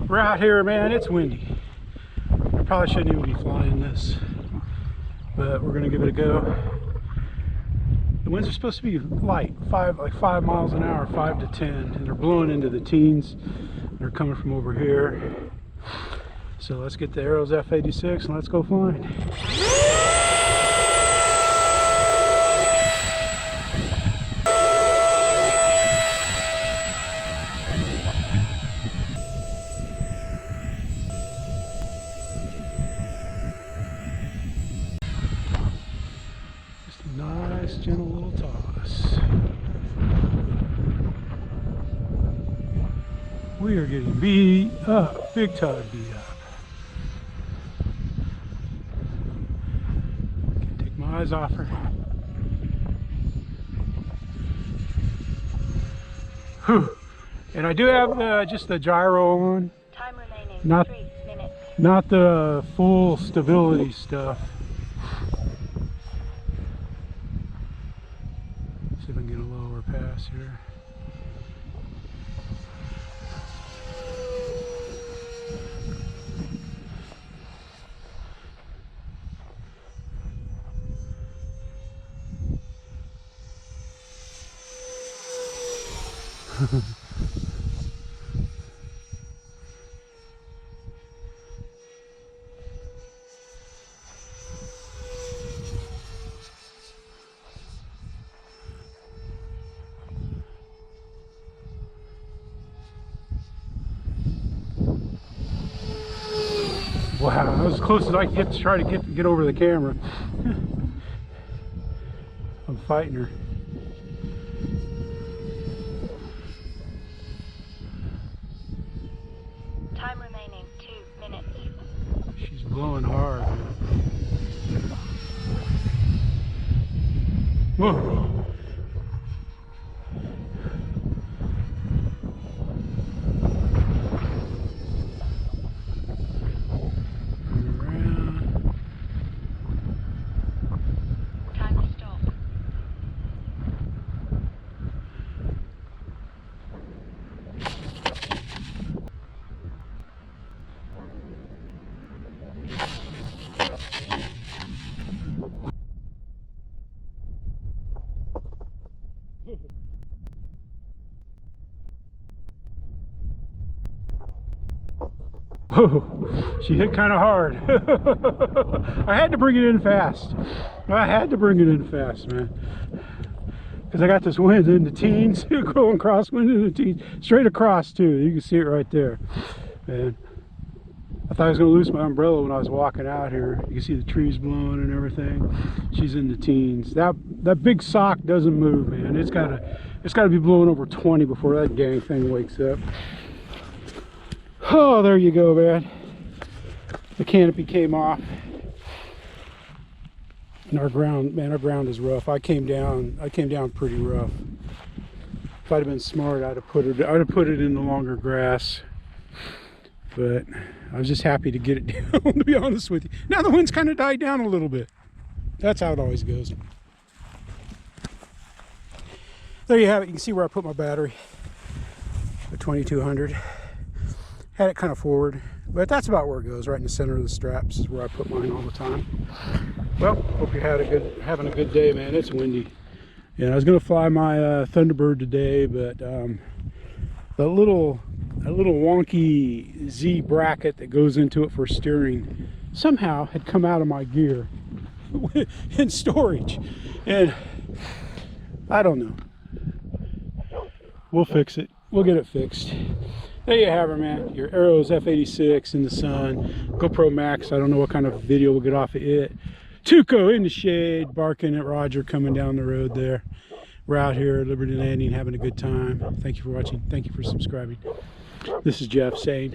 We're out here, man. It's windy. I probably shouldn't even be flying this, but we're gonna give it a go. The winds are supposed to be light, like 5 miles an hour, 5 to 10, and they're blowing into the teens. They're coming from over here. So let's get the Arrows F86 and let's go flying. Just a nice, gentle little toss. We are getting beat up, big time beat up. Can't take my eyes off her. Whew. And I do have just the gyro on. Time remaining, Not 3 minutes. Not the full stability stuff. See if I can get a lower pass here. Wow, that was as close as I could get to try to get over the camera. I'm fighting her. Time remaining, 2 minutes. She's blowing hard. Whoa. Whoa, she hit kind of hard. I had to bring it in fast. I had to bring it in fast, man. Because I got this wind in the teens, going crosswind in the teens, straight across too. You can see it right there. And I thought I was going to lose my umbrella when I was walking out here. You can see the trees blowing and everything. She's in the teens. That big sock doesn't move, man. It's got to be blowing over 20 before that dang thing wakes up. Oh, there you go, man. The canopy came off. And our ground is rough. I came down pretty rough. If I'd have been smart, I'd have put it in the longer grass. But I was just happy to get it down, to be honest with you. Now the wind's kind of died down a little bit. That's how it always goes. There you have it. You can see where I put my battery. The 2200. Had it kind of forward, but that's about where it goes, right in the center of the straps is where I put mine all the time. Well, hope you're having a good day, man. It's windy. Yeah, I was gonna fly my Thunderbird today, but that little wonky Z bracket that goes into it for steering somehow had come out of my gear in storage, and I don't know. We'll fix it. We'll get it fixed. There you have her, man. Your Arrows F86 in the sun. GoPro Max. I don't know what kind of video we'll get off of it. Tuco in the shade, barking at Roger coming down the road there. We're out here at Liberty Landing having a good time. Thank you for watching. Thank you for subscribing. This is Jeff saying...